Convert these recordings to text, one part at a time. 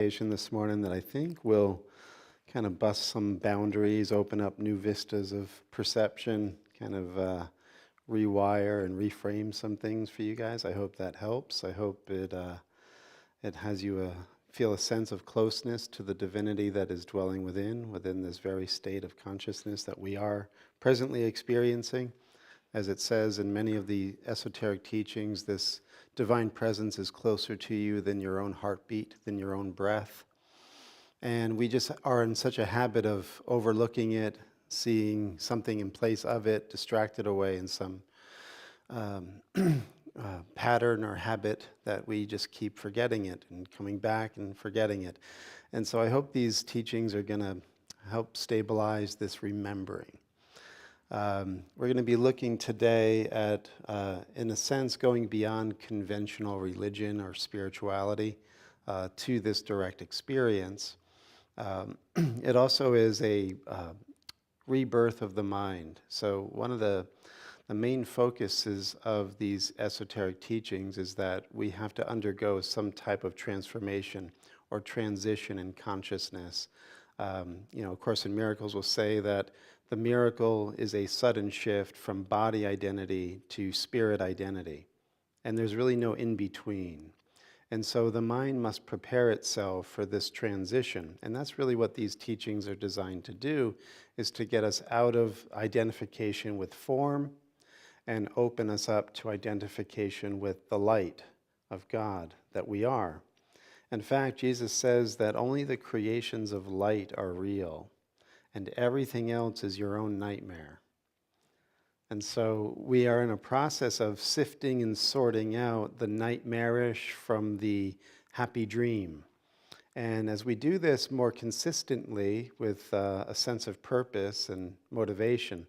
This morning that I think will kind of bust some boundaries, open up new vistas of perception, kind of rewire and reframe some things for you guys. I hope that helps. I hope it has you feel a sense of closeness to the divinity that is dwelling within this very state of consciousness that we are presently experiencing. As it says in many of the esoteric teachings, this divine presence is closer to you than your own heartbeat, than your own breath. And we just are in such a habit of overlooking it, seeing something in place of it, distracted away in some pattern or habit that we just keep forgetting it and coming back and forgetting it. And so I hope these teachings are going to help stabilize this remembering. We're going to be looking today at, in a sense, going beyond conventional religion or spirituality to this direct experience. It also is a rebirth of the mind. So one of the main focuses of these esoteric teachings is that we have to undergo some type of transformation or transition in consciousness. Of Course in Miracles will say that the miracle is a sudden shift from body identity to spirit identity. And there's really no in-between. And so the mind must prepare itself for this transition. And that's really what these teachings are designed to do, is to get us out of identification with form and open us up to identification with the light of God that we are. In fact, Jesus says that only the creations of light are real, and everything else is your own nightmare. And so we are in a process of sifting and sorting out the nightmarish from the happy dream. And as we do this more consistently with a sense of purpose and motivation,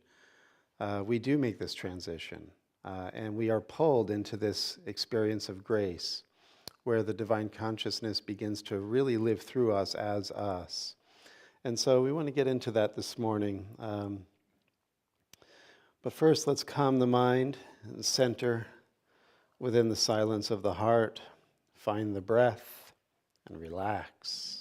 we do make this transition. And we are pulled into this experience of grace, where the divine consciousness begins to really live through us as us. And so we want to get into that this morning. But first, let's calm the mind and center within the silence of the heart. Find the breath and relax.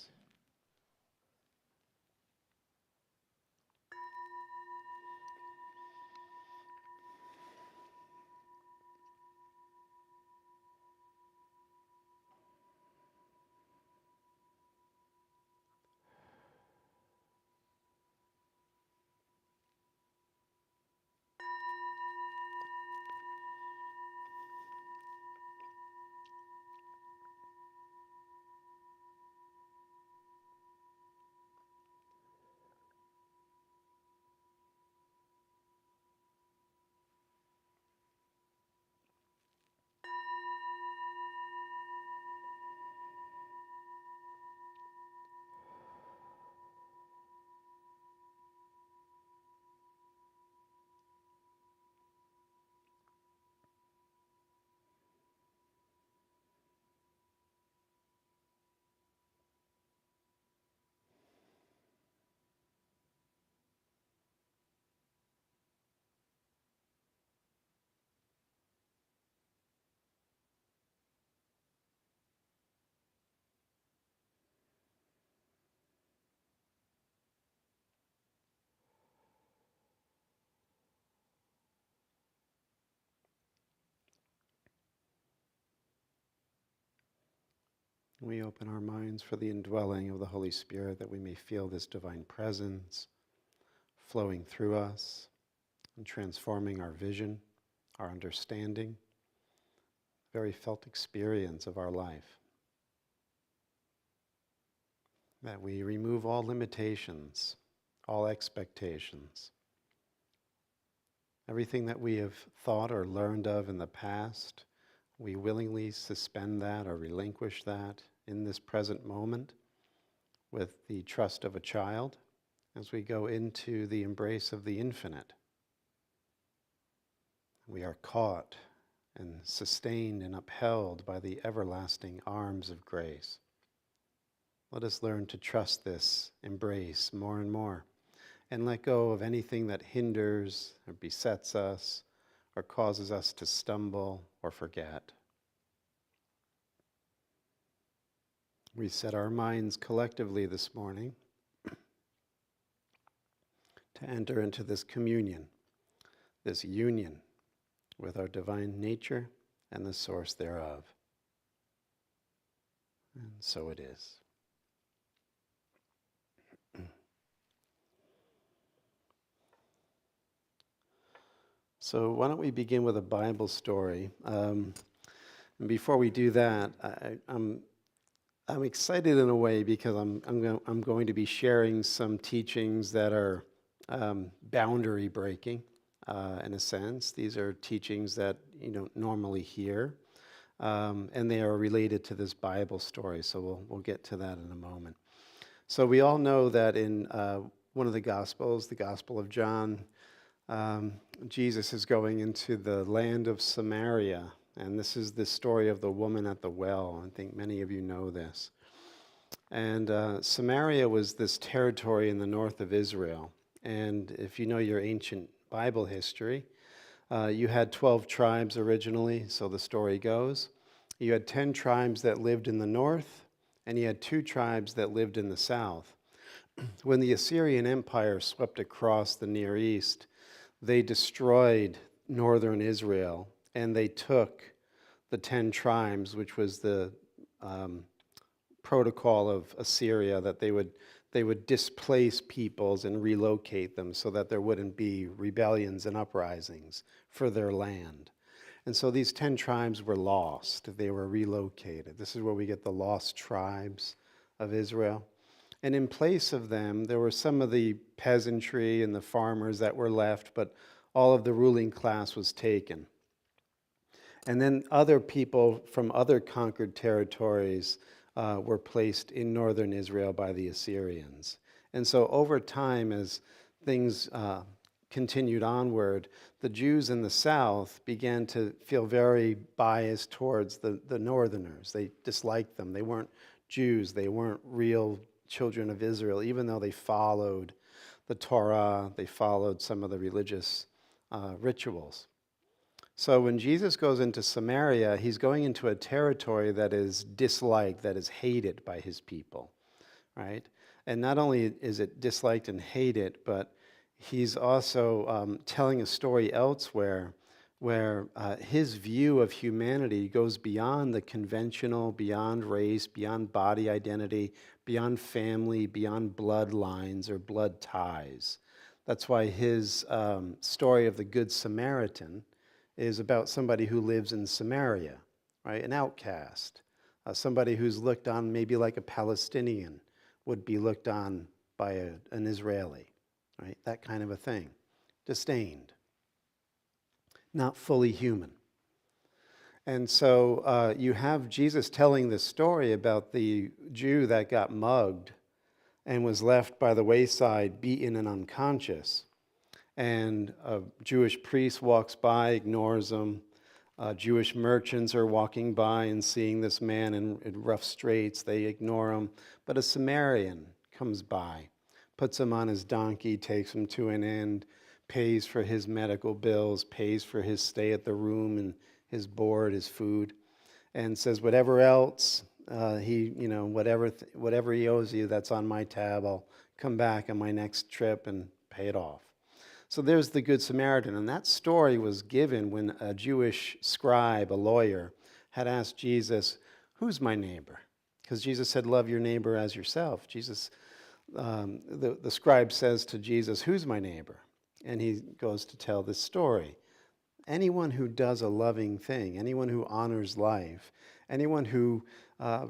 We open our minds for the indwelling of the Holy Spirit, that we may feel this divine presence flowing through us and transforming our vision, our understanding, very felt experience of our life. That we remove all limitations, all expectations. Everything that we have thought or learned of in the past, we willingly suspend that or relinquish that in this present moment with the trust of a child as we go into the embrace of the infinite. We are caught and sustained and upheld by the everlasting arms of grace. Let us learn to trust this embrace more and more and let go of anything that hinders or besets us or causes us to stumble or forget. We set our minds collectively this morning to enter into this communion, this union with our divine nature and the source thereof. And so it is. So why don't we begin with a Bible story? And before we do that, I'm excited in a way because I'm going to be sharing some teachings that are boundary breaking, in a sense. These are teachings that you don't normally hear, and they are related to this Bible story. So we'll get to that in a moment. So we all know that in one of the Gospels, the Gospel of John, Jesus is going into the land of Samaria. And this is the story of the woman at the well. I think many of you know this. And Samaria was this territory in the north of Israel. And if you know your ancient Bible history, you had 12 tribes originally, so the story goes. You had 10 tribes that lived in the north, and you had 2 tribes that lived in the south. When the Assyrian Empire swept across the Near East, they destroyed northern Israel, and they took the 10 tribes, which was the protocol of Assyria, that they would displace peoples and relocate them so that there wouldn't be rebellions and uprisings for their land. And so these 10 tribes were lost. They were relocated. This is where we get the lost tribes of Israel. And in place of them, there were some of the peasantry and the farmers that were left, but all of the ruling class was taken. And then other people from other conquered territories were placed in northern Israel by the Assyrians. And so over time, as things continued onward, the Jews in the south began to feel very biased towards the northerners. They disliked them. They weren't Jews. They weren't real children of Israel, even though they followed the Torah, they followed some of the religious rituals. So when Jesus goes into Samaria, he's going into a territory that is disliked, that is hated by his people, right? And not only is it disliked and hated, but he's also telling a story elsewhere where his view of humanity goes beyond the conventional, beyond race, beyond body identity, beyond family, beyond bloodlines or blood ties. That's why his story of the Good Samaritan is about somebody who lives in Samaria, right? An outcast, somebody who's looked on maybe like a Palestinian would be looked on by an Israeli, right? That kind of a thing. Disdained. Not fully human. And so you have Jesus telling this story about the Jew that got mugged and was left by the wayside, beaten and unconscious. And a Jewish priest walks by, ignores him. Jewish merchants are walking by and seeing this man in rough straits. They ignore him. But a Samaritan comes by, puts him on his donkey, takes him to an inn, pays for his medical bills, pays for his stay at the room and his board, his food, and says, whatever else whatever he owes you, that's on my tab. I'll come back on my next trip and pay it off. So there's the Good Samaritan, and that story was given when a Jewish scribe, a lawyer, had asked Jesus, who's my neighbor? Because Jesus said, love your neighbor as yourself. The scribe says to Jesus, who's my neighbor? And he goes to tell this story. Anyone who does a loving thing, anyone who honors life, anyone who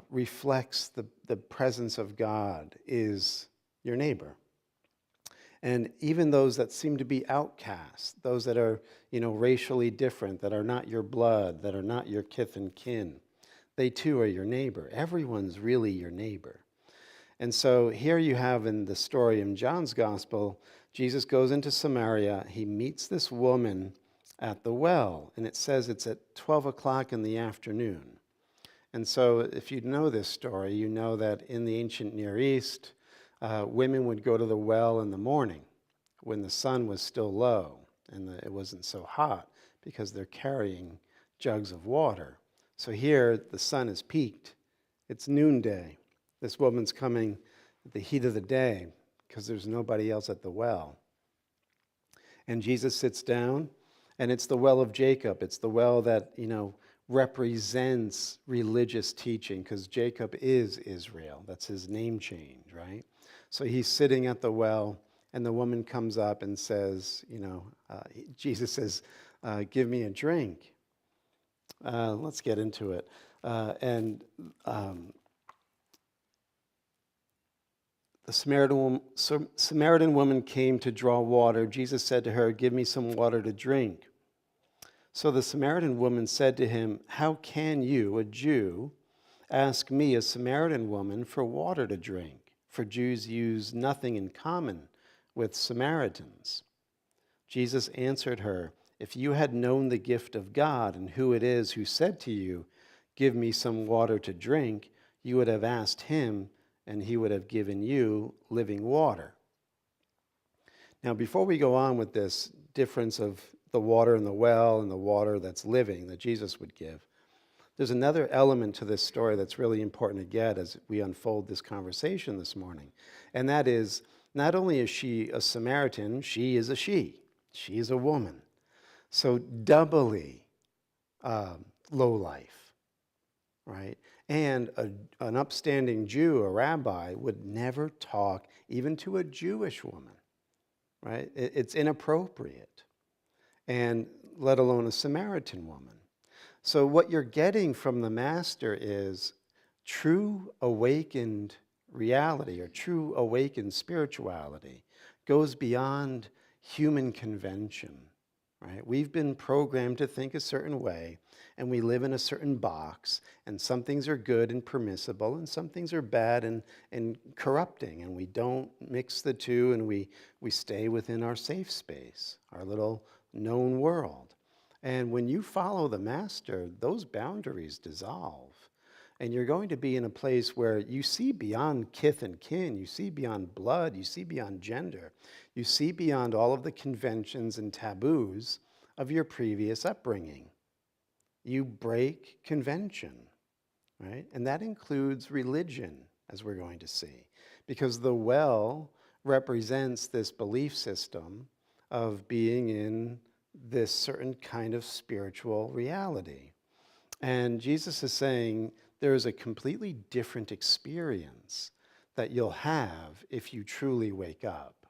reflects the presence of God is your neighbor. And even those that seem to be outcasts, those that are, racially different, that are not your blood, that are not your kith and kin, they too are your neighbor. Everyone's really your neighbor. And so here you have in the story in John's gospel, Jesus goes into Samaria. He meets this woman at the well, and it says it's at 12 o'clock in the afternoon. And so if you know this story, you know that in the ancient Near East, women would go to the well in the morning when the sun was still low and it wasn't so hot because they're carrying jugs of water. So here the sun is peaked. It's noonday. This woman's coming at the heat of the day because there's nobody else at the well. And Jesus sits down, and it's the well of Jacob. It's the well that, represents religious teaching, because Jacob is Israel. That's his name change, right? So he's sitting at the well, and the woman comes up and says, Jesus says, give me a drink. Let's get into it. The Samaritan woman came to draw water. Jesus said to her, give me some water to drink. So the Samaritan woman said to him, how can you, a Jew, ask me, a Samaritan woman, for water to drink? For Jews use nothing in common with Samaritans. Jesus answered her, if you had known the gift of God and who it is who said to you, give me some water to drink, you would have asked him, and he would have given you living water. Now, before we go on with this difference of the water in the well and the water that's living that Jesus would give, there's another element to this story that's really important to get as we unfold this conversation this morning. And that is, not only is she a Samaritan, she is a she. She is a woman. So doubly low life, right? And an upstanding Jew, a rabbi, would never talk even to a Jewish woman, right? It's inappropriate, and let alone a Samaritan woman. So what you're getting from the master is true awakened reality, or true awakened spirituality goes beyond human convention, right? We've been programmed to think a certain way, and we live in a certain box, and some things are good and permissible, and some things are bad and corrupting, and we don't mix the two, and we stay within our safe space, our little known world. And when you follow the master, those boundaries dissolve. And you're going to be in a place where you see beyond kith and kin, you see beyond blood, you see beyond gender, you see beyond all of the conventions and taboos of your previous upbringing. You break convention, right? And that includes religion, as we're going to see, because the well represents this belief system of being in this certain kind of spiritual reality. And Jesus is saying there is a completely different experience that you'll have if you truly wake up.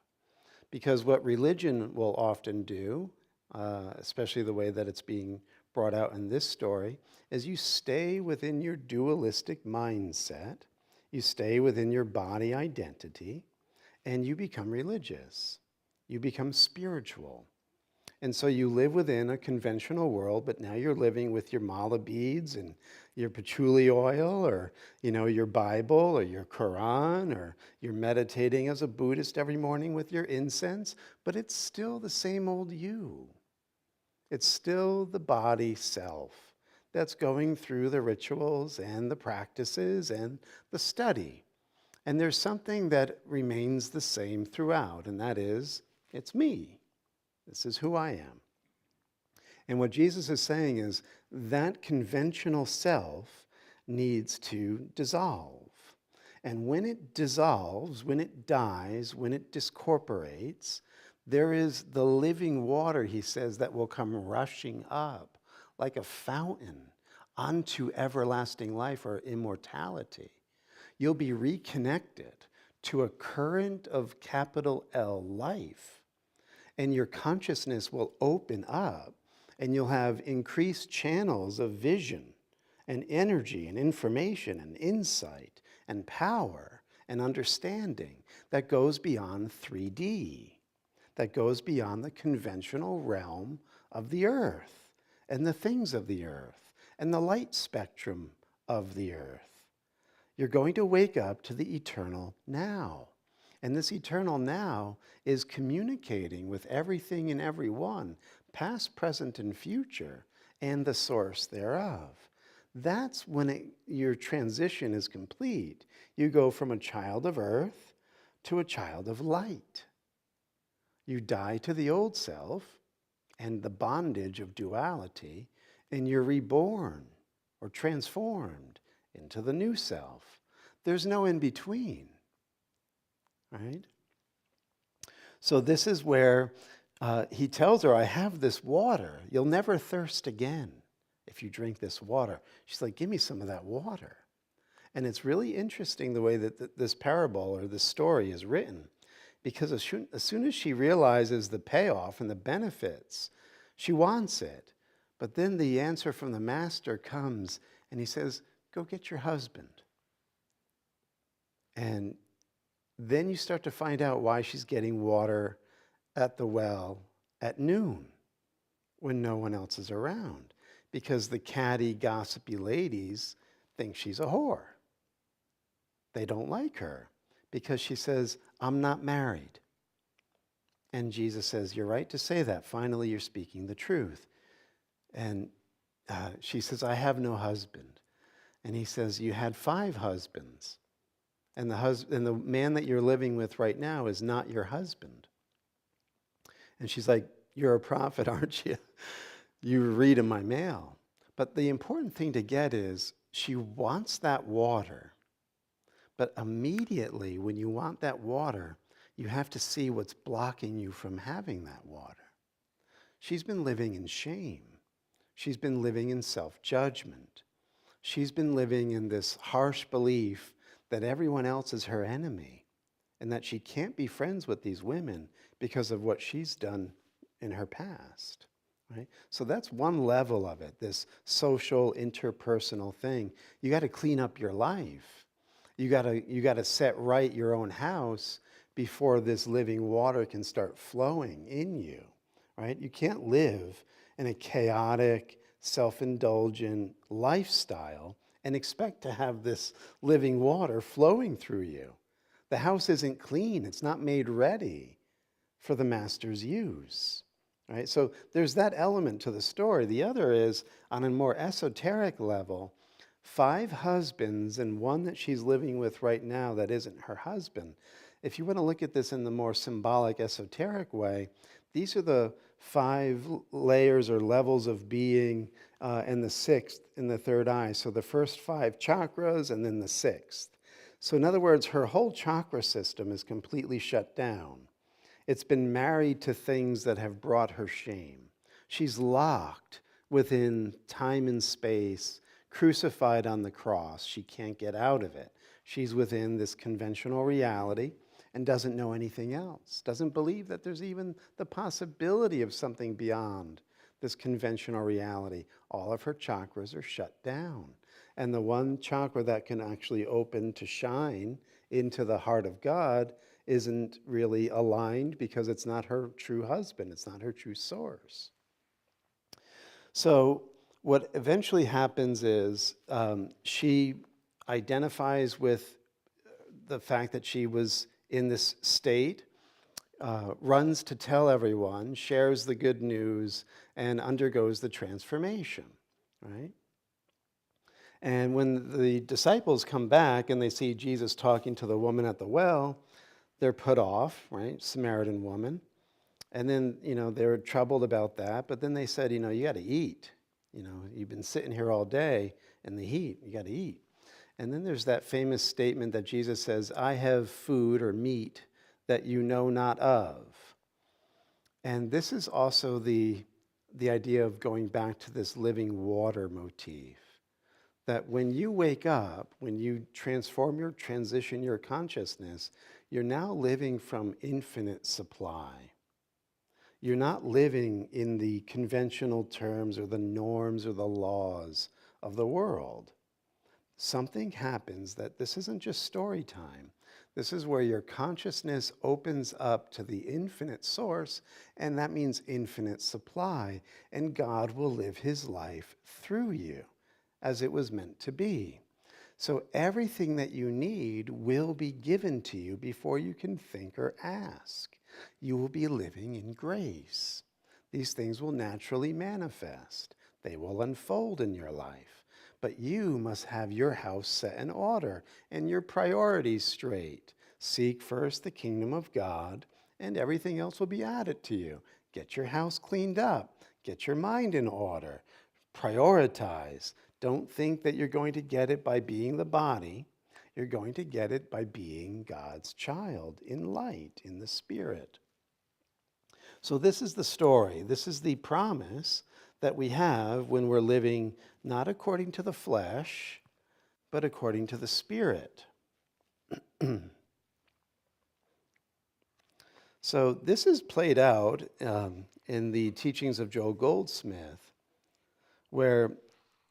Because what religion will often do, especially the way that it's being brought out in this story, is you stay within your dualistic mindset, you stay within your body identity, and you become religious. You become spiritual. And so you live within a conventional world, but now you're living with your mala beads and your patchouli oil, or your Bible or your Quran, or you're meditating as a Buddhist every morning with your incense, but it's still the same old you. It's still the body self that's going through the rituals and the practices and the study. And there's something that remains the same throughout, and that is, it's me. This is who I am. And what Jesus is saying is that conventional self needs to dissolve. And when it dissolves, when it dies, when it discorporates, there is the living water, he says, that will come rushing up like a fountain unto everlasting life, or immortality. You'll be reconnected to a current of capital L life, and your consciousness will open up, and you'll have increased channels of vision and energy and information and insight and power and understanding that goes beyond 3D, that goes beyond the conventional realm of the earth and the things of the earth and the light spectrum of the earth. You're going to wake up to the eternal now. And this eternal now is communicating with everything and everyone, past, present, and future, and the source thereof. That's when your transition is complete. You go from a child of earth to a child of light. You die to the old self and the bondage of duality, and you're reborn or transformed into the new self, There's no in between, right? So this is where he tells her, I have this water. You'll never thirst again if you drink this water. She's like, give me some of that water. And it's really interesting the way that this parable or this story is written, because as soon as she realizes the payoff and the benefits, she wants it. But then the answer from the master comes and he says, go get your husband. And then you start to find out why she's getting water at the well at noon when no one else is around. Because the catty, gossipy ladies think she's a whore. They don't like her because she says, I'm not married. And Jesus says, you're right to say that. Finally, you're speaking the truth. And she says, I have no husband. And he says, you had 5 husbands. And the man that you're living with right now is not your husband. And she's like, you're a prophet, aren't you? You read in my mail. But the important thing to get is she wants that water. But immediately when you want that water, you have to see what's blocking you from having that water. She's been living in shame. She's been living in self-judgment. She's been living in this harsh belief that everyone else is her enemy and that she can't be friends with these women because of what she's done in her past. Right? So that's one level of it, this social, interpersonal thing. You got to clean up your life. You got to set right your own house before this living water can start flowing in you. Right? You can't live in a chaotic, self-indulgent lifestyle and expect to have this living water flowing through you. The house isn't clean. It's not made ready for the master's use. Right? So there's that element to the story. The other is, on a more esoteric level, 5 husbands and one that she's living with right now that isn't her husband. If you want to look at this in the more symbolic, esoteric way, these are the 5 layers or levels of being, and the 6th in the third eye. So the first 5 chakras and then the 6th. So in other words, her whole chakra system is completely shut down. It's been married to things that have brought her shame. She's locked within time and space, crucified on the cross. She can't get out of it. She's within this conventional reality and doesn't know anything else, doesn't believe that there's even the possibility of something beyond this conventional reality. All of her chakras are shut down. And the one chakra that can actually open to shine into the heart of God isn't really aligned because it's not her true husband. It's not her true source. So what eventually happens is she identifies with the fact that she was in this state, runs to tell everyone, shares the good news, and undergoes the transformation, right? And when the disciples come back and they see Jesus talking to the woman at the well, they're put off, right? Samaritan woman. And then, they're troubled about that. But then they said, you got to eat. You've been sitting here all day in the heat. You got to eat. And then there's that famous statement that Jesus says, I have food or meat that you know not of. And this is also the idea of going back to this living water motif. That when you wake up, when you transition your consciousness, you're now living from infinite supply. You're not living in the conventional terms or the norms or the laws of the world. Something happens that this isn't just story time. This is where your consciousness opens up to the infinite source, and that means infinite supply, and God will live his life through you as it was meant to be. So everything that you need will be given to you before you can think or ask. You will be living in grace. These things will naturally manifest. They will unfold in your life. But you must have your house set in order and your priorities straight. Seek first the kingdom of God, and everything else will be added to you. Get your house cleaned up. Get your mind in order. Prioritize. Don't think that you're going to get it by being the body. You're going to get it by being God's child in light, in the Spirit. So this is the story. This is the promise that we have when we're living not according to the flesh, but according to the Spirit. So this is played out in the teachings of Joel Goldsmith, where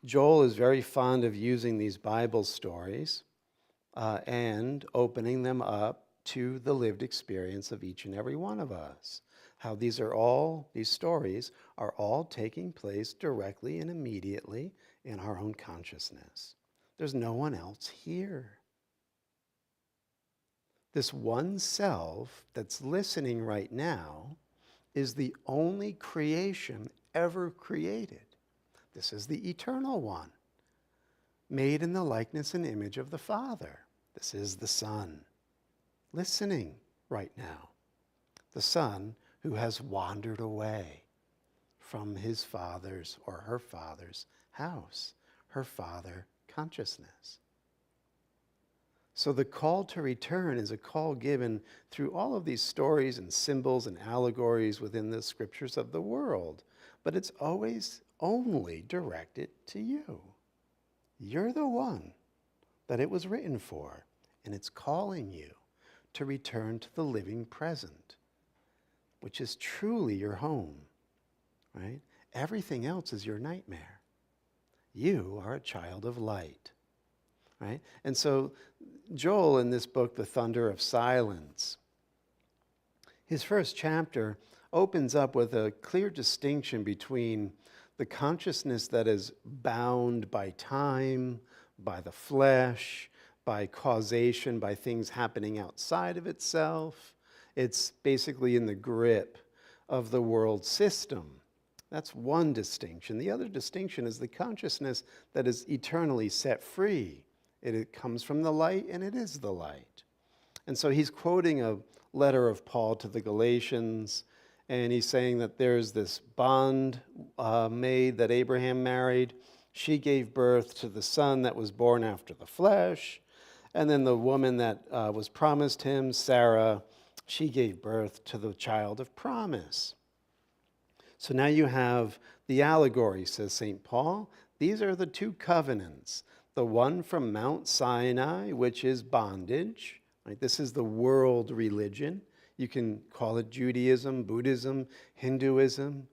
Joel is very fond of using these Bible stories and opening them up to the lived experience of each and every one of us. How these stories are all taking place directly and immediately in our own consciousness. There's no one else here. This one self that's listening right now is the only creation ever created. This is the eternal one, made in the likeness and image of the Father. This is the Son, listening right now. The Son who has wandered away from his father's or her father's house, her father consciousness. So the call to return is a call given through all of these stories and symbols and allegories within the scriptures of the world. But it's always only directed to you. You're the one that it was written for, and it's calling you to return to the living present, which is truly your home, right? Everything else is your nightmare. You are a child of light, right? And so Joel, in this book, The Thunder of Silence, his first chapter opens up with a clear distinction between the consciousness that is bound by time, by the flesh, by causation, by things happening outside of itself. It's basically in the grip of the world system. That's one distinction. The other distinction is the consciousness that is eternally set free. It comes from the light, and it is the light. And so he's quoting a letter of Paul to the Galatians, and he's saying that there's this bond maid that Abraham married. She gave birth to the son that was born after the flesh. And then the woman that was promised him, Sarah, she gave birth to the child of promise. So now you have the allegory, says St. Paul. These are the two covenants. The one from Mount Sinai, which is bondage. Right? This is the world religion. You can call it Judaism, Buddhism, Hinduism.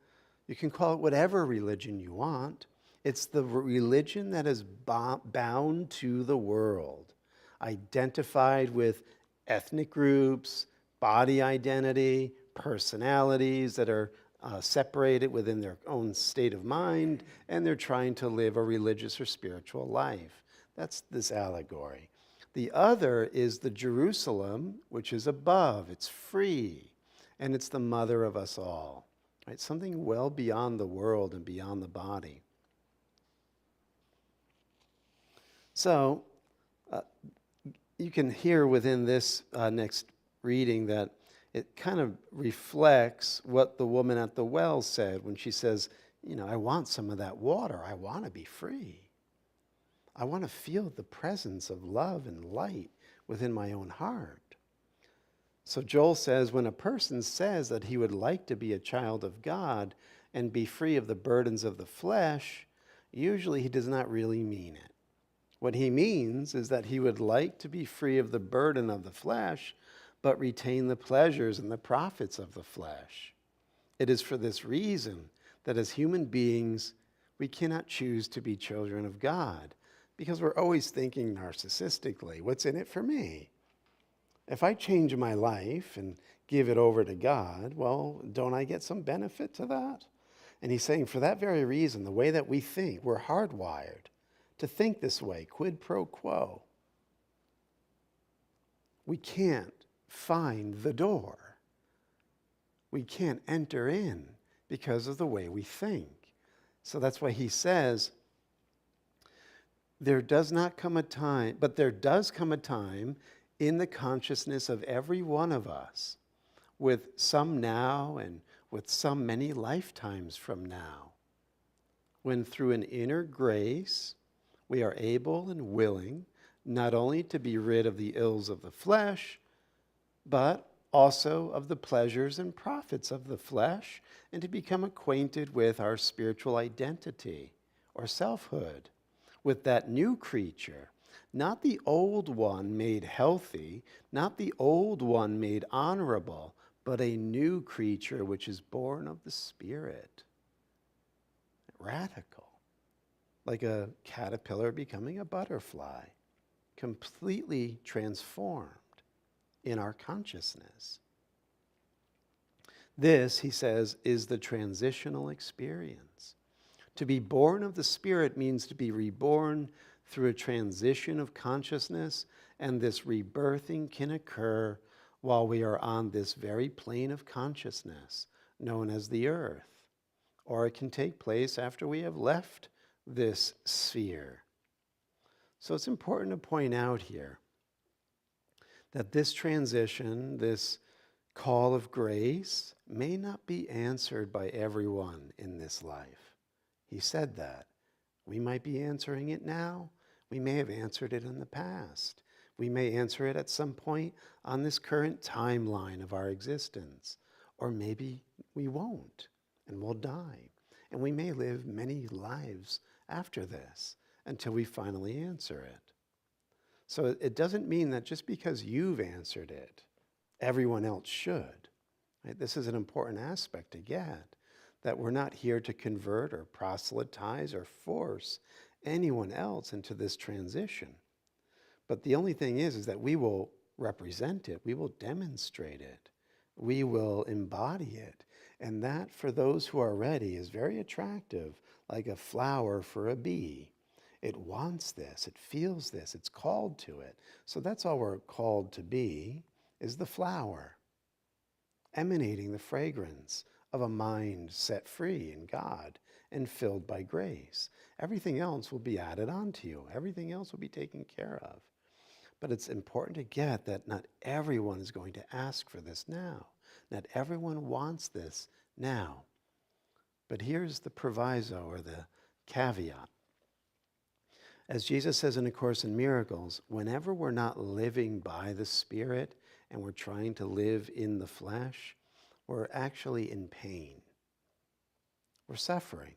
You can call it whatever religion you want. It's the religion that is bound to the world, identified with ethnic groups, body identity, personalities that are separated within their own state of mind, and they're trying to live a religious or spiritual life. That's this allegory. The other is the Jerusalem, which is above. It's free, and it's the mother of us all. Right? Something well beyond the world and beyond the body. So you can hear within this next reading that it kind of reflects what the woman at the well said when she says, I want some of that water. I want to be free. I want to feel the presence of love and light within my own heart. So Joel says when a person says that he would like to be a child of God and be free of the burdens of the flesh, usually he does not really mean it. What he means is that he would like to be free of the burden of the flesh, but retain the pleasures and the profits of the flesh. It is for this reason that as human beings, we cannot choose to be children of God, because we're always thinking narcissistically, what's in it for me? If I change my life and give it over to God, well, don't I get some benefit to that? And he's saying for that very reason, the way that we think, we're hardwired to think this way, quid pro quo. We can't find the door. We can't enter in because of the way we think. So that's why he says, there does come a time in the consciousness of every one of us, with some now and with some many lifetimes from now, when through an inner grace, we are able and willing not only to be rid of the ills of the flesh, but also of the pleasures and profits of the flesh, and to become acquainted with our spiritual identity or selfhood, with that new creature, not the old one made healthy, not the old one made honorable, but a new creature which is born of the Spirit. Radical. Like a caterpillar becoming a butterfly, completely transformed in our consciousness. This, he says, is the transitional experience. To be born of the Spirit means to be reborn through a transition of consciousness, and this rebirthing can occur while we are on this very plane of consciousness known as the earth, or it can take place after we have left this sphere. So it's important to point out here that this transition, this call of grace, may not be answered by everyone in this life. He said that. We might be answering it now. We may have answered it in the past. We may answer it at some point on this current timeline of our existence. Or maybe we won't, and we'll die. And we may live many lives after this until we finally answer it. So it doesn't mean that just because you've answered it, everyone else should. Right? This is an important aspect to get, that we're not here to convert or proselytize or force anyone else into this transition. But the only thing is that we will represent it, we will demonstrate it, we will embody it. And that, for those who are ready, is very attractive, like a flower for a bee. It wants this, it feels this, it's called to it. So that's all we're called to be, is the flower, emanating the fragrance of a mind set free in God and filled by grace. Everything else will be added onto you. Everything else will be taken care of. But it's important to get that not everyone is going to ask for this now. Not everyone wants this now. But here's the proviso, or the caveat. As Jesus says in A Course in Miracles, whenever we're not living by the Spirit and we're trying to live in the flesh, we're actually in pain. We're suffering.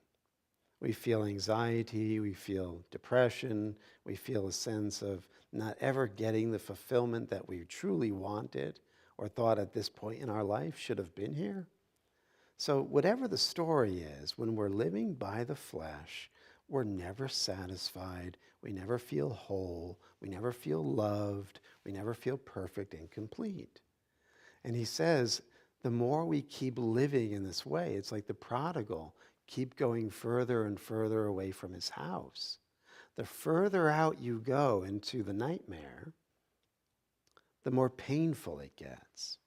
We feel anxiety, we feel depression, we feel a sense of not ever getting the fulfillment that we truly wanted or thought at this point in our life should have been here. So whatever the story is, when we're living by the flesh, we're never satisfied, we never feel whole, we never feel loved, we never feel perfect and complete. And he says, the more we keep living in this way, it's like the prodigal, keep going further and further away from his house. The further out you go into the nightmare, the more painful it gets.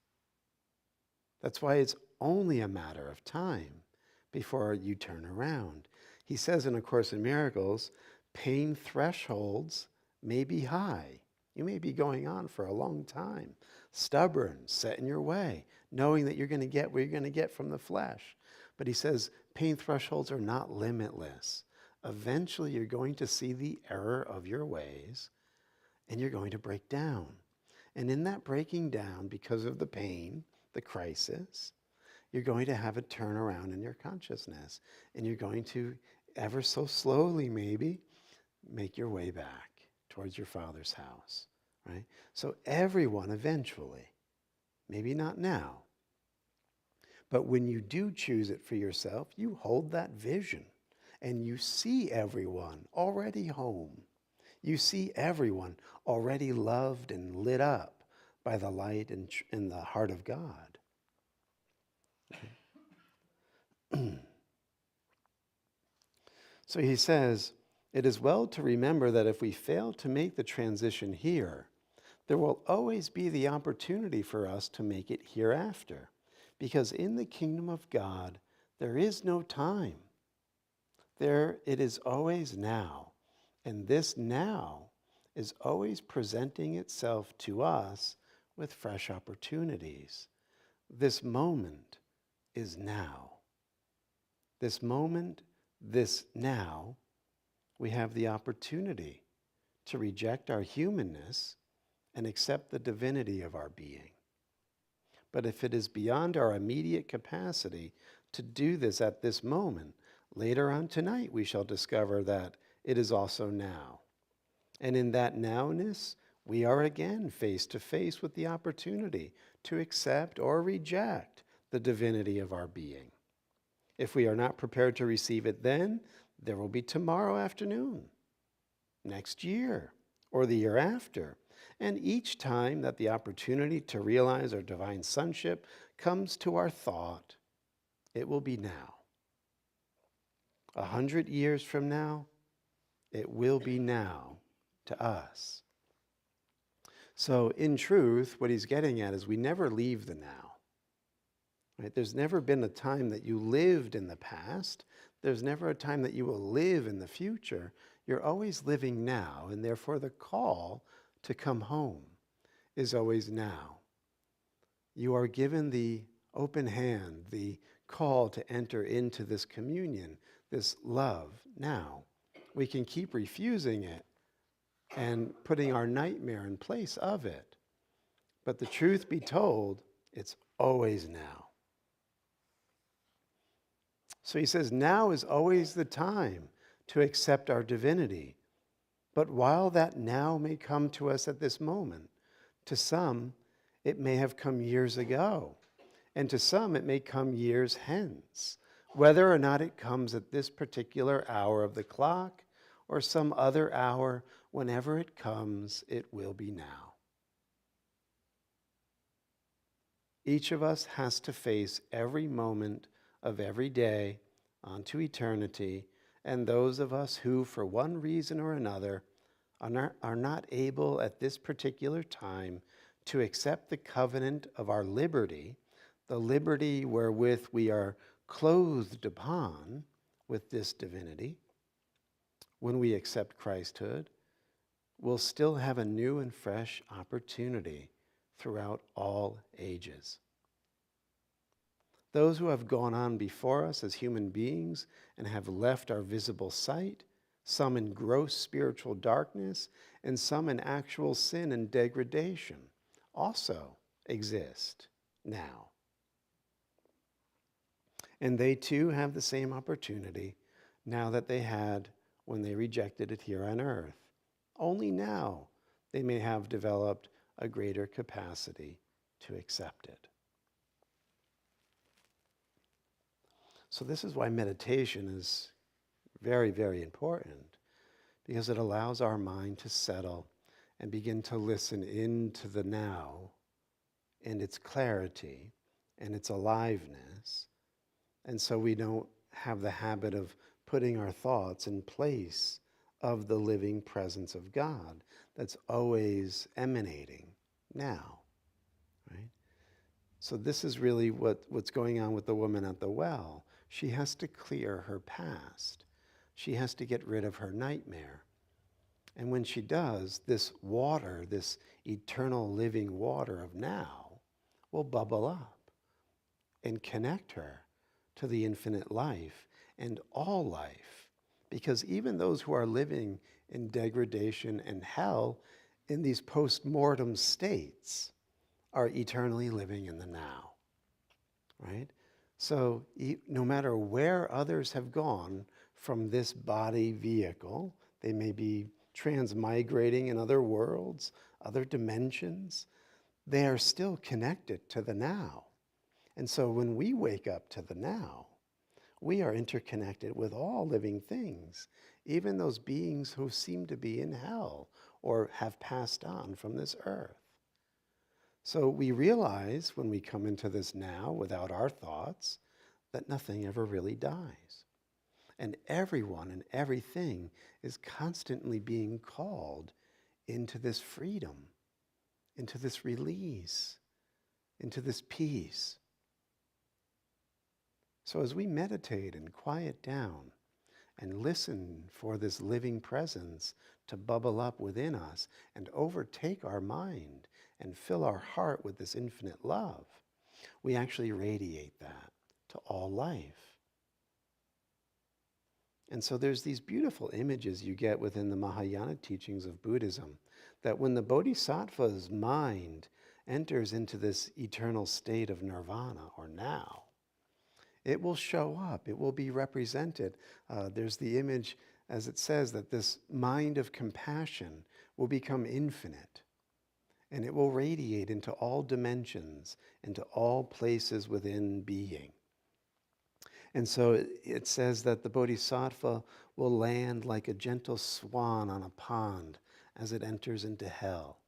That's why it's only a matter of time before you turn around. He says in A Course in Miracles, pain thresholds may be high. You may be going on for a long time, stubborn, set in your way, knowing that you're going to get what you're going to get from the flesh. But he says pain thresholds are not limitless. Eventually, you're going to see the error of your ways, and you're going to break down. And in that breaking down, because of the pain, the crisis, you're going to have a turnaround in your consciousness. And you're going to, ever so slowly maybe, make your way back towards your Father's house, right? So everyone eventually, maybe not now, but when you do choose it for yourself, you hold that vision and you see everyone already home. You see everyone already loved and lit up by the light in the heart of God. So he says, it is well to remember that if we fail to make the transition here, there will always be the opportunity for us to make it hereafter. Because in the kingdom of God, there is no time. There it is always now. And this now is always presenting itself to us with fresh opportunities. This moment is now. This moment, this now, we have the opportunity to reject our humanness and accept the divinity of our being. But if it is beyond our immediate capacity to do this at this moment, later on tonight we shall discover that it is also now. And in that nowness, we are again face to face with the opportunity to accept or reject the divinity of our being. If we are not prepared to receive it then, there will be tomorrow afternoon, next year, or the year after. And each time that the opportunity to realize our divine sonship comes to our thought, it will be now. 100 years from now, it will be now to us. So in truth, what he's getting at is we never leave the now. Right? There's never been a time that you lived in the past. There's never a time that you will live in the future. You're always living now, and therefore the call to come home is always now. You are given the open hand, the call to enter into this communion, this love now. We can keep refusing it and putting our nightmare in place of it. But the truth be told, it's always now. So he says, now is always the time to accept our divinity. But while that now may come to us at this moment, to some it may have come years ago, and to some it may come years hence. Whether or not it comes at this particular hour of the clock or some other hour, whenever it comes, it will be now. Each of us has to face every moment of every day onto eternity, and those of us who, for one reason or another, are not able at this particular time to accept the covenant of our liberty, the liberty wherewith we are clothed upon with this divinity, when we accept Christhood, we'll still have a new and fresh opportunity throughout all ages. Those who have gone on before us as human beings and have left our visible sight, some in gross spiritual darkness and some in actual sin and degradation, also exist now. And they too have the same opportunity now that they had when they rejected it here on earth. Only now they may have developed a greater capacity to accept it. So this is why meditation is very, very important, because it allows our mind to settle and begin to listen into the now and its clarity and its aliveness. And so we don't have the habit of putting our thoughts in place of the living presence of God that's always emanating now, right? So this is really what's going on with the woman at the well. She has to clear her past. She has to get rid of her nightmare. And when she does, this water, this eternal living water of now, will bubble up and connect her to the infinite life and all life. Because even those who are living in degradation and hell in these post-mortem states are eternally living in the now, right? So no matter where others have gone from this body vehicle, they may be transmigrating in other worlds, other dimensions, they are still connected to the now. And so when we wake up to the now, we are interconnected with all living things, even those beings who seem to be in hell or have passed on from this earth. So we realize when we come into this now without our thoughts that nothing ever really dies. And everyone and everything is constantly being called into this freedom, into this release, into this peace. So as we meditate and quiet down and listen for this living presence to bubble up within us and overtake our mind and fill our heart with this infinite love, we actually radiate that to all life. And so there's these beautiful images you get within the Mahayana teachings of Buddhism that when the bodhisattva's mind enters into this eternal state of nirvana or now, it will show up, it will be represented. There's the image, as it says, that this mind of compassion will become infinite and it will radiate into all dimensions, into all places within being. And so it says that the bodhisattva will land like a gentle swan on a pond as it enters into hell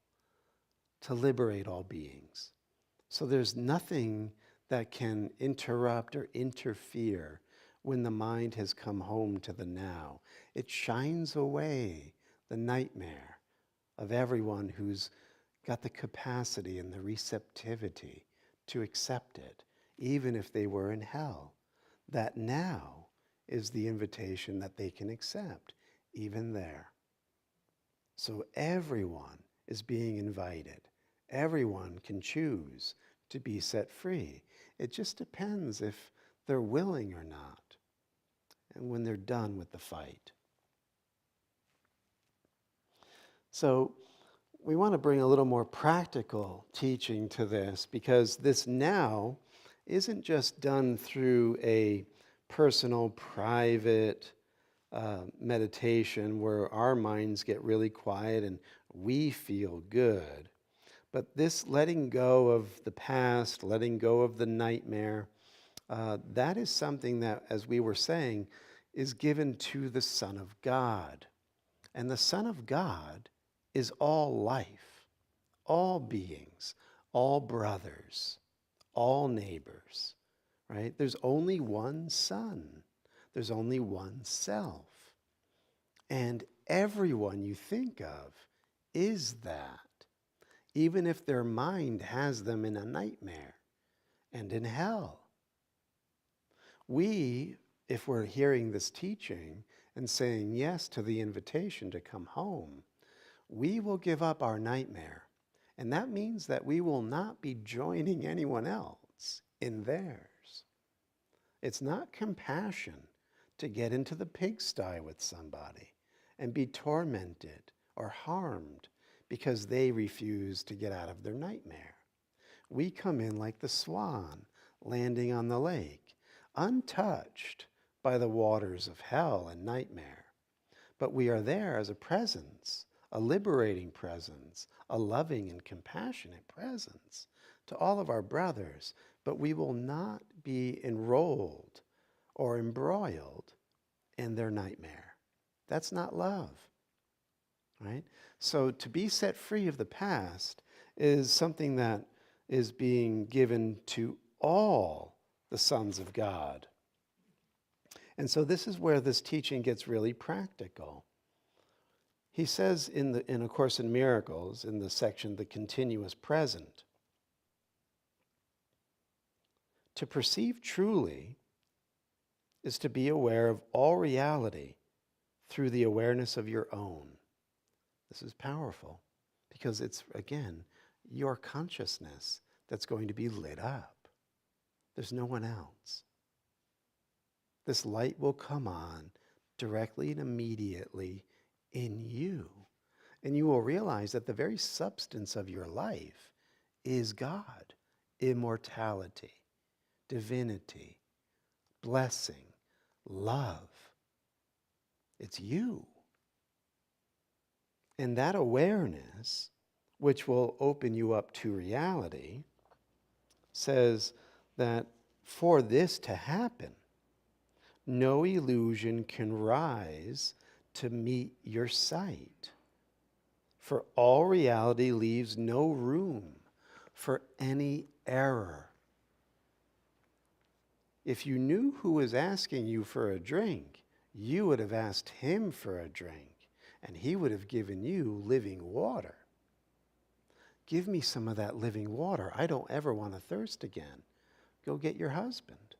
to liberate all beings. So there's nothing that can interrupt or interfere when the mind has come home to the now. It shines away the nightmare of everyone who's got the capacity and the receptivity to accept it, even if they were in hell. That now is the invitation that they can accept, even there. So everyone is being invited. Everyone can choose to be set free. It just depends if they're willing or not, and when they're done with the fight. So we want to bring a little more practical teaching to this, because this now isn't just done through a personal, private meditation where our minds get really quiet and we feel good. But this letting go of the past, letting go of the nightmare, that is something that, as we were saying, is given to the Son of God. And the Son of God is all life, all beings, all brothers, all neighbors, right? There's only one Son. There's only one self. And everyone you think of is that, even if their mind has them in a nightmare and in hell. We, if we're hearing this teaching and saying yes to the invitation to come home, we will give up our nightmare. And that means that we will not be joining anyone else in theirs. It's not compassion to get into the pigsty with somebody and be tormented or harmed because they refuse to get out of their nightmare. We come in like the swan landing on the lake, untouched by the waters of hell and nightmare. But we are there as a presence, a liberating presence, a loving and compassionate presence to all of our brothers. But we will not be enrolled or embroiled in their nightmare. That's not love, right? So to be set free of the past is something that is being given to all the sons of God. And so this is where this teaching gets really practical. He says in A Course in Miracles, in the section, The Continuous Present, to perceive truly is to be aware of all reality through the awareness of your own. This is powerful because it's, again, your consciousness that's going to be lit up. There's no one else. This light will come on directly and immediately in you. And you will realize that the very substance of your life is God, immortality, divinity, blessing, love. It's you. And that awareness, which will open you up to reality, says that for this to happen, no illusion can rise to meet your sight. For all reality leaves no room for any error. If you knew who was asking you for a drink, you would have asked him for a drink, and he would have given you living water. Give me some of that living water. I don't ever want to thirst again. Go get your husband.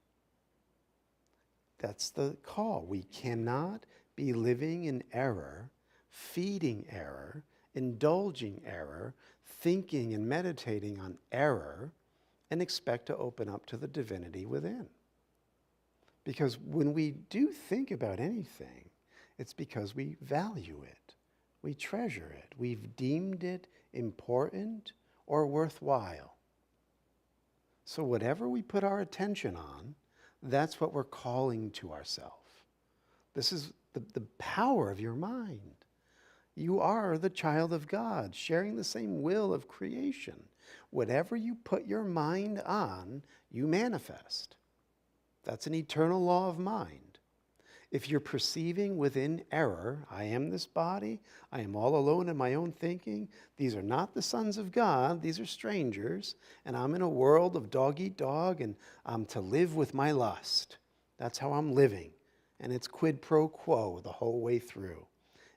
That's the call. We cannot be living in error, feeding error, indulging error, thinking and meditating on error, and expect to open up to the divinity within. Because when we do think about anything, it's because we value it, we treasure it, we've deemed it important or worthwhile. So whatever we put our attention on, that's what we're calling to ourselves. This is the power of your mind. You are the child of God, sharing the same will of creation. Whatever you put your mind on, you manifest. That's an eternal law of mind. If you're perceiving within error, I am this body, I am all alone in my own thinking, these are not the sons of God, these are strangers, and I'm in a world of dog eat dog, and I'm to live with my lust. That's how I'm living. And it's quid pro quo the whole way through.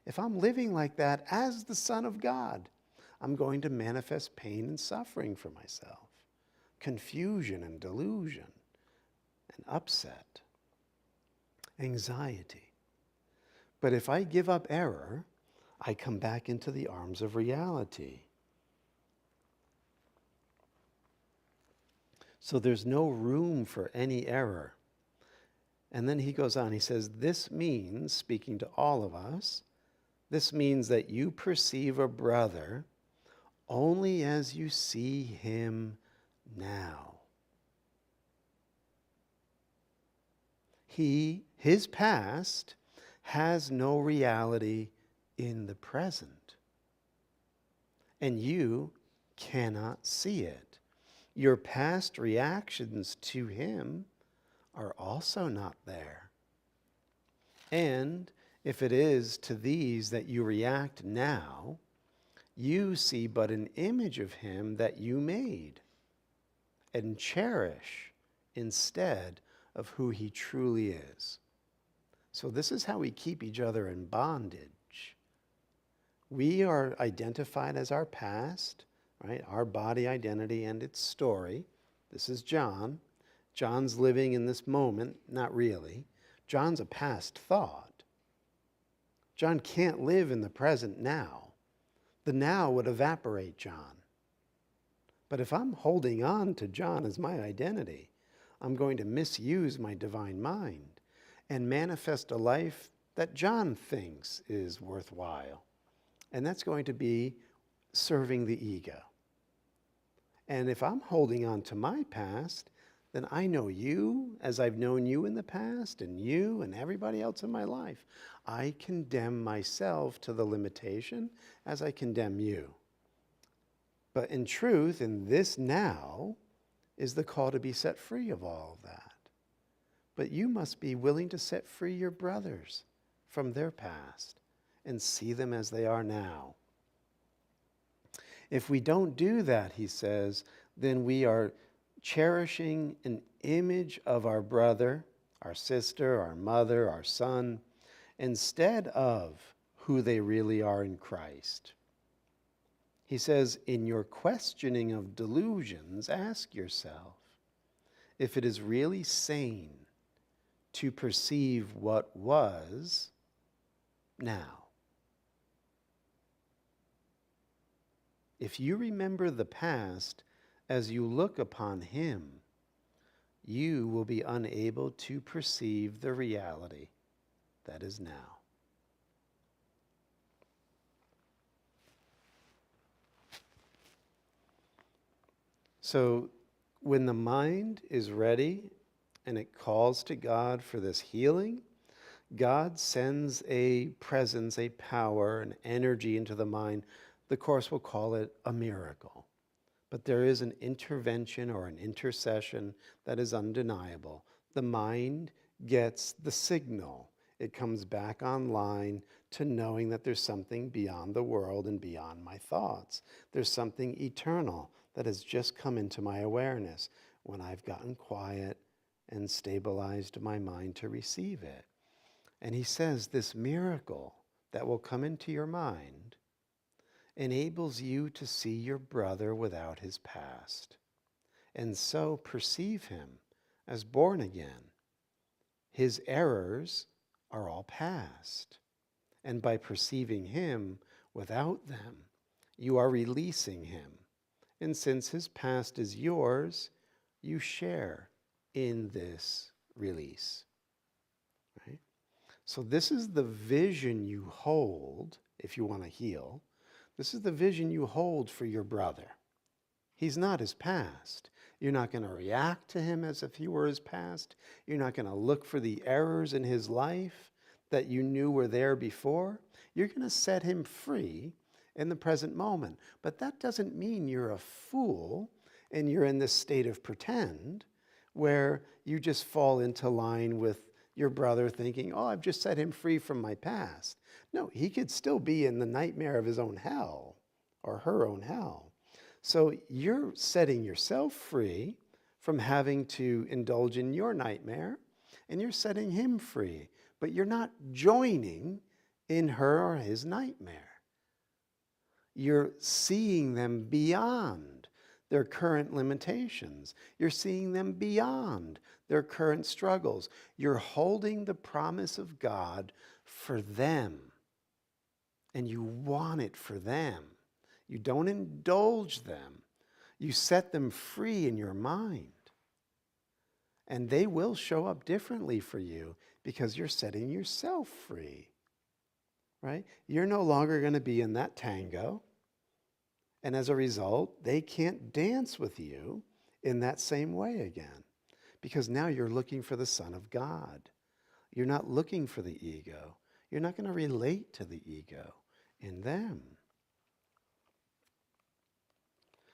If I'm living like that as the Son of God, I'm going to manifest pain and suffering for myself, confusion and delusion, and upset, anxiety. But if I give up error, I come back into the arms of reality. So there's no room for any error. And then he goes on, he says, this means, speaking to all of us, this means that you perceive a brother only as you see him now. His past has no reality in the present. And you cannot see it. Your past reactions to him are also not there. And if it is to these that you react now, you see but an image of him that you made and cherish instead of who he truly is. So this is how we keep each other in bondage. We are identified as our past, right? Our body identity and its story. This is John. John's living in this moment, not really. John's a past thought. John can't live in the present now. The now would evaporate John. But if I'm holding on to John as my identity, I'm going to misuse my divine mind and manifest a life that John thinks is worthwhile. And that's going to be serving the ego. And if I'm holding on to my past, then I know you as I've known you in the past, and you and everybody else in my life. I condemn myself to the limitation as I condemn you. But in truth, in this now, is the call to be set free of all of that. But you must be willing to set free your brothers from their past and see them as they are now. If we don't do that, he says, then we are cherishing an image of our brother, our sister, our mother, our son, instead of who they really are in Christ. He says, in your questioning of delusions, ask yourself if it is really sane to perceive what was now. If you remember the past as you look upon him, you will be unable to perceive the reality that is now. So when the mind is ready and it calls to God for this healing, God sends a presence, a power, an energy into the mind. The Course will call it a miracle. But there is an intervention or an intercession that is undeniable. The mind gets the signal. It comes back online to knowing that there's something beyond the world and beyond my thoughts. There's something eternal that has just come into my awareness when I've gotten quiet and stabilized my mind to receive it. And he says this miracle that will come into your mind enables you to see your brother without his past, and so perceive him as born again. His errors are all past, and by perceiving him without them, you are releasing him. And since his past is yours, you share in this release. So this is the vision you hold if you want to heal. This is the vision you hold for your brother. He's not his past. You're not going to react to him as if he were his past. You're not going to look for the errors in his life that you knew were there before. You're going to set him free in the present moment. But that doesn't mean you're a fool and you're in this state of pretend where you just fall into line with your brother thinking, oh, I've just set him free from my past. No, he could still be in the nightmare of his own hell or her own hell. So you're setting yourself free from having to indulge in your nightmare, and you're setting him free, but you're not joining in her or his nightmare. You're seeing them beyond their current limitations. You're seeing them beyond their current struggles. You're holding the promise of God for them, and you want it for them. You don't indulge them. You set them free in your mind. And they will show up differently for you because you're setting yourself free, right? You're no longer going to be in that tango. And as a result, they can't dance with you in that same way again because now you're looking for the Son of God. You're not looking for the ego. You're not going to relate to the ego in them.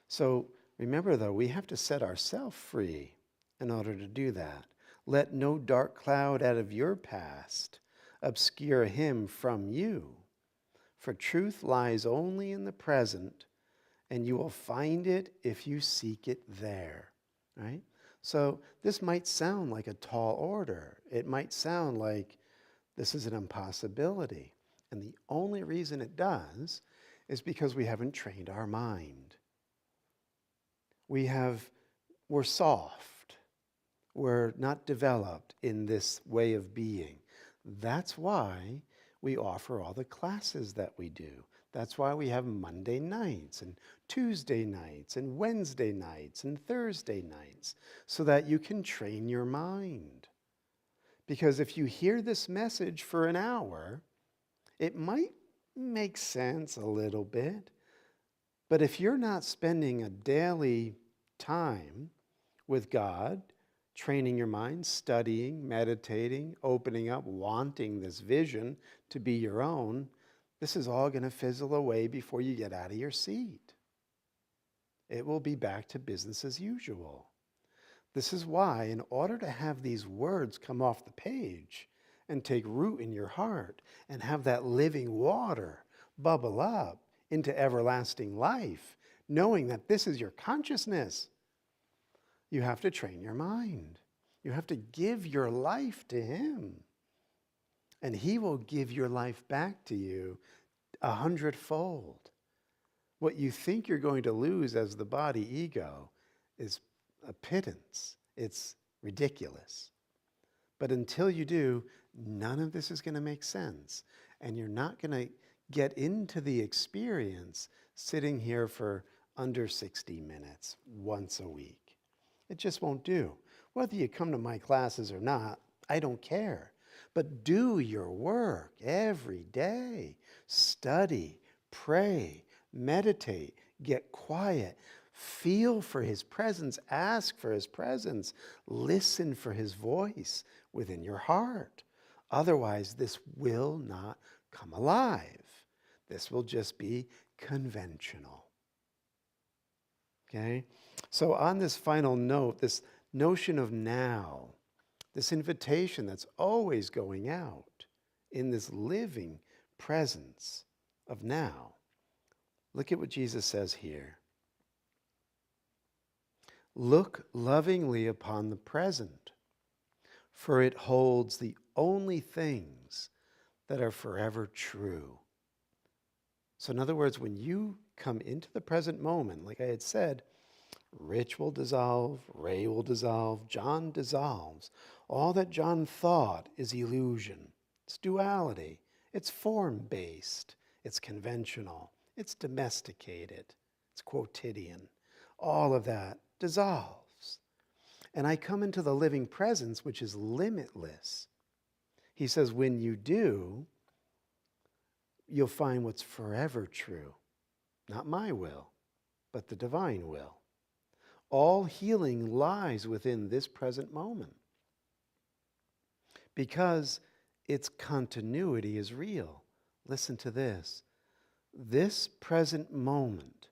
So remember, though, we have to set ourselves free in order to do that. Let no dark cloud out of your past obscure him from you. For truth lies only in the present, and you will find it if you seek it there. Right? So this might sound like a tall order. It might sound like this is an impossibility. And the only reason it does is because we haven't trained our mind. We're soft. We're not developed in this way of being. That's why we offer all the classes that we do. That's why we have Monday nights and Tuesday nights and Wednesday nights and Thursday nights, so that you can train your mind. Because if you hear this message for an hour, it might make sense a little bit. But if you're not spending a daily time with God, training your mind, studying, meditating, opening up, wanting this vision to be your own, this is all going to fizzle away before you get out of your seat. It will be back to business as usual. This is why, in order to have these words come off the page and take root in your heart and have that living water bubble up into everlasting life, knowing that this is your consciousness, you have to train your mind. You have to give your life to him. And he will give your life back to you 100-fold. What you think you're going to lose as the body ego is a pittance. It's ridiculous. But until you do, none of this is going to make sense. And you're not going to get into the experience sitting here for under 60 minutes once a week. It just won't do. Whether you come to my classes or not, I don't care. But do your work every day. Study, pray, meditate, get quiet. Feel for his presence. Ask for his presence. Listen for his voice within your heart. Otherwise, this will not come alive. This will just be conventional. Okay? So on this final note, this notion of now, this invitation that's always going out in this living presence of now, look at what Jesus says here. Look lovingly upon the present, for it holds the only things that are forever true. So in other words, when you come into the present moment, like I had said, Rich will dissolve, Ray will dissolve, John dissolves. All that John thought is illusion. It's duality. It's form-based. It's conventional. It's domesticated. It's quotidian. All of that dissolves. And I come into the living presence, which is limitless. He says, when you do, you'll find what's forever true. Not my will, but the divine will. All healing lies within this present moment because its continuity is real. Listen to this. This present moment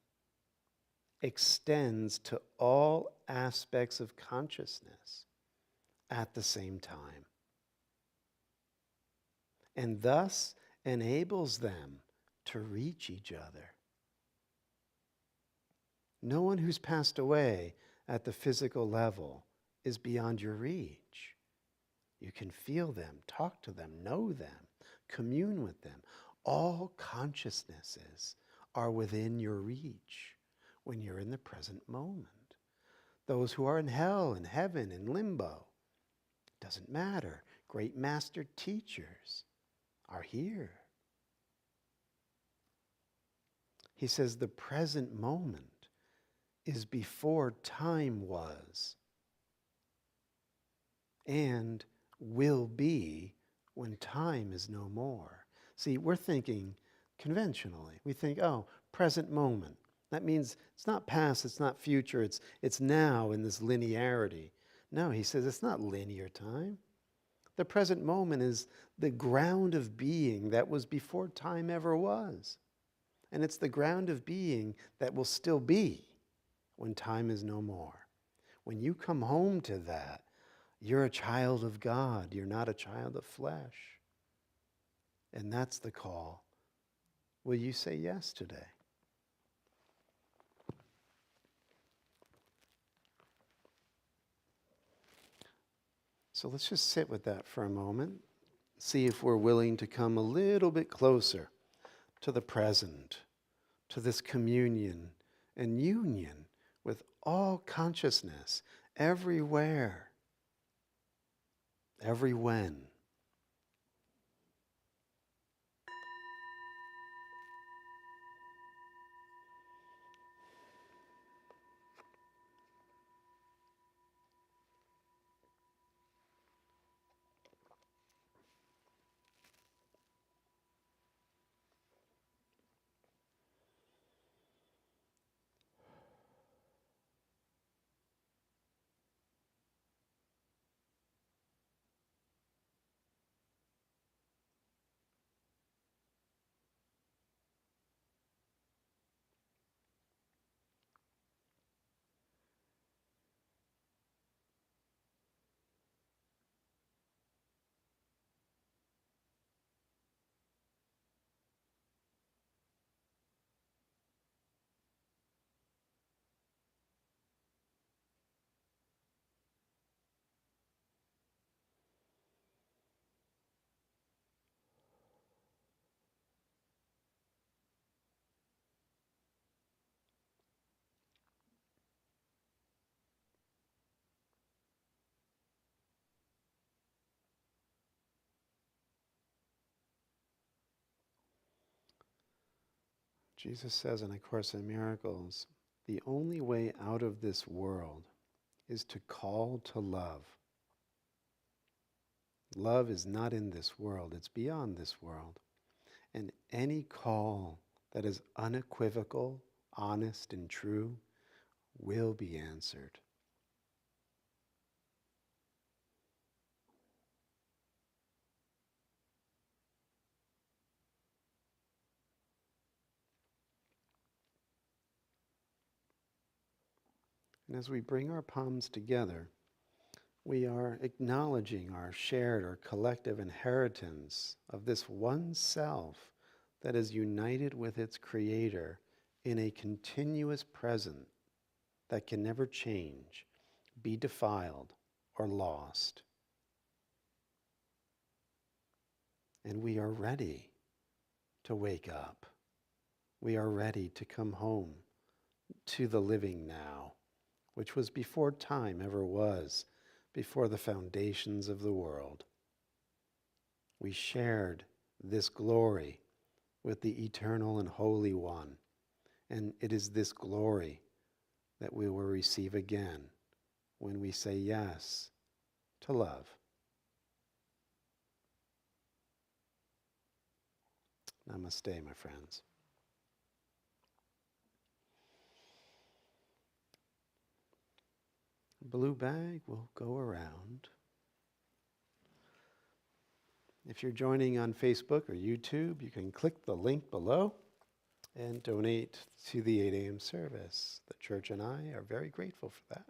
extends to all aspects of consciousness at the same time, and thus enables them to reach each other. No one who's passed away at the physical level is beyond your reach. You can feel them, talk to them, know them, commune with them. All consciousnesses are within your reach when you're in the present moment. Those who are in hell, in heaven, in limbo, doesn't matter. Great master teachers are here. He says the present moment is before time was and will be when time is no more. See, we're thinking conventionally. We think, oh, present moment. That means it's not past, it's not future, it's now in this linearity. No, he says it's not linear time. The present moment is the ground of being that was before time ever was. And it's the ground of being that will still be when time is no more. When you come home to that, you're a child of God. You're not a child of flesh. And that's the call. Will you say yes today? So let's just sit with that for a moment. See if we're willing to come a little bit closer to the present, to this communion and union with all consciousness, everywhere, every when. Jesus says in A Course in Miracles, the only way out of this world is to call to love. Love is not in this world, it's beyond this world. And any call that is unequivocal, honest, and true will be answered. And as we bring our palms together, we are acknowledging our shared or collective inheritance of this one self that is united with its Creator in a continuous present that can never change, be defiled, or lost. And we are ready to wake up. We are ready to come home to the living now, which was before time ever was, before the foundations of the world. We shared this glory with the Eternal and Holy One, and it is this glory that we will receive again when we say yes to love. Namaste, my friends. Blue bag will go around. If you're joining on Facebook or YouTube, you can click the link below and donate to the 8 a.m. service. The church and I are very grateful for that.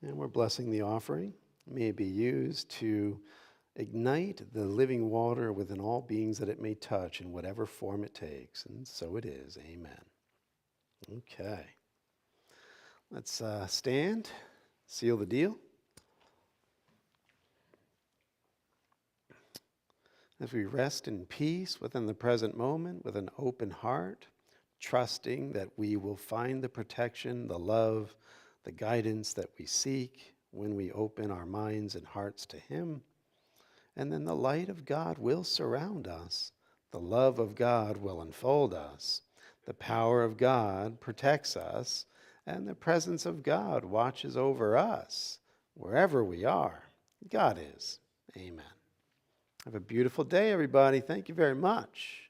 And we're blessing the offering. May it be used to ignite the living water within all beings that it may touch in whatever form it takes. And so it is. Amen. Okay. Let's stand, seal the deal. As we rest in peace within the present moment with an open heart, trusting that we will find the protection, the love, the guidance that we seek when we open our minds and hearts to Him. And then the light of God will surround us. The love of God will enfold us. The power of God protects us. And the presence of God watches over us wherever we are. God is. Amen. Have a beautiful day, everybody. Thank you very much.